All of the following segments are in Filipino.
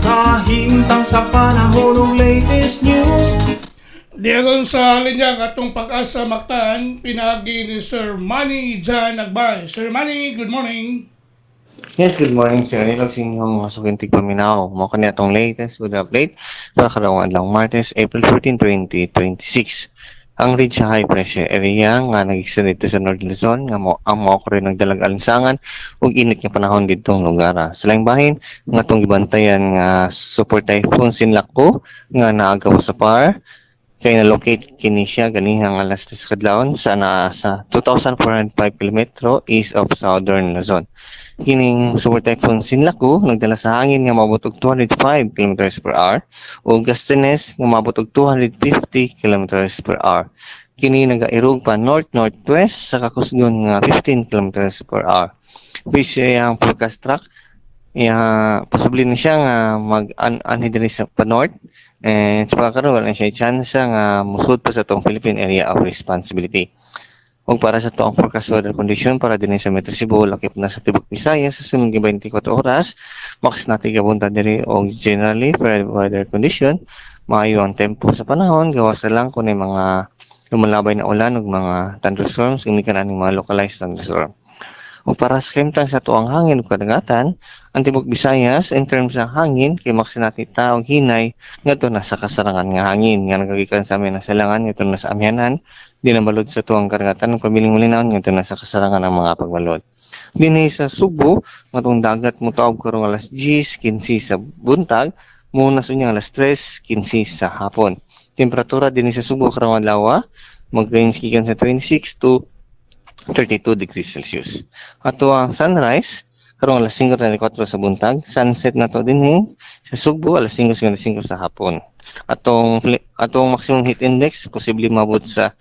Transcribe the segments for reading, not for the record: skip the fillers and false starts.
Kahintang sa panahon ng latest news. Diyagon sa linya atong pag-asa Mactan, pinagi ni Sir Manny Jan Agbay. Sir Manny, good morning. Yes, good morning sir. Nilog sa inyong mga sugintig paminaw. Mo kani atong latest with update para kadawang adlaw Martes, April 14, 2026. Ang ridge sa high pressure area nga nag-extend dito sa North Luzon nga ang mao ko rin nagdalag alinsangan ug init nga panahon didtong lugar. Sa laing bahin nga atong gibantayan nga super typhoon Sinlaku nga naagaw sa PAR kay na-locate kini siya ganihang alas 3 kadlawon sa 2,405 km east of southern Luzon. Kining super typhoon Sinlaku nagdala sa hangin nga moabot og 205 km per hour ug gustines nga moabot og 250 km per hour. Kini nagairog pa north-northwest sa kakusgon nga 15 km per hour. Based ang forecast track, posible na siya nga mag-anhi diri sa pa-north and sa pagkakaroon wala siya chance nga musud pa sa tong Philippine Area of Responsibility. Ug para sa toong forecast weather condition para dinhi sa Metro Cebu lakip na sa Tibok Visayas sa sunod nga 24 oras, max natin gabunta diri og generally fair weather condition, maayo ang tempo sa panahon, gawas na lang kung mga lumalabay na ulan ug mga thunderstorms, umikan aning mga localized thunderstorm. O para sa kemtang sa tuang hangin ug kadagatan, ang Tibok Visayas in terms ng hangin kay max natin taog hinay ngadto na sa kasarangan nga hangin nga nagagikan sa amin na silangan ngadto na sa amyanan, di na balod sa tuang karagatan ug kabiling mulinaon ngadto na sa kasarangan ng mga pagbalod. Dinhi sa Subo, matong dagat motaob karong alas 10:15 sa buntag, muna sa alas 3:15 sa hapon. Temperatura dinhi sa Subo karong adlaw mag-range gikan sa 26 to 32 degrees Celsius. Ato ang sunrise karong alas 5:34 sa buntag, sunset nato dinhi sa Subo alas 5:55 sa hapon. Atong maximum heat index posible mabot sa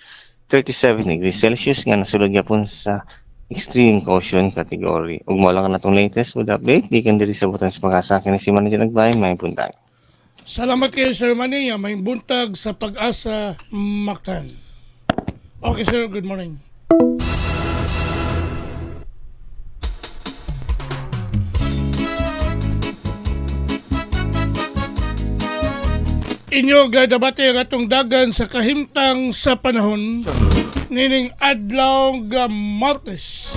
37 degrees Celsius nga nasulod gyapon sa extreme caution category. Ug mao lang natong latest with update gikan diri sa Butang sa Pag-asa kini si Manny Nagbay, may buntag. Salamat kayo Sir Manny, may buntag sa pag-asa Mactan. Okay sir, good morning. Inyo gadabati ang atong dagan sa kahimtang sa panahon nining adlaw nga Martes.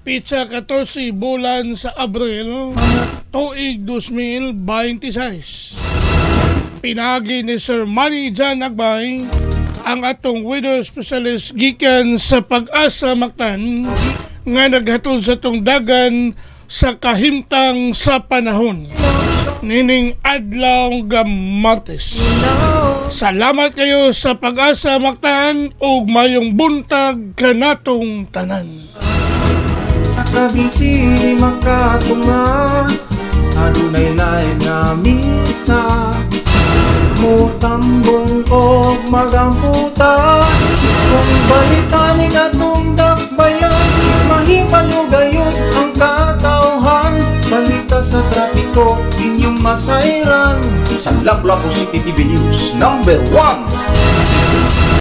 Pitsa 14 bulan sa Abril tuig 2026. Pinagi ni Sir Manny Jan Agbay ang atong weather specialist gikan sa Pag-asa Mactan nga naghatod sa atong dagan sa kahimtang sa panahon nining adlaw nga Martes. Salamat kayo sa Pag-asa Mactan ug mayong buntag kanatong tanan. Sa kabisi makatunga adunay lain nga misa mutambong og magamputa kung balitan ni atong dakbayan mahipalugayot ang katawhan balita sa trapiko inyong masayran sa Lapu-Lapu City TV News #1.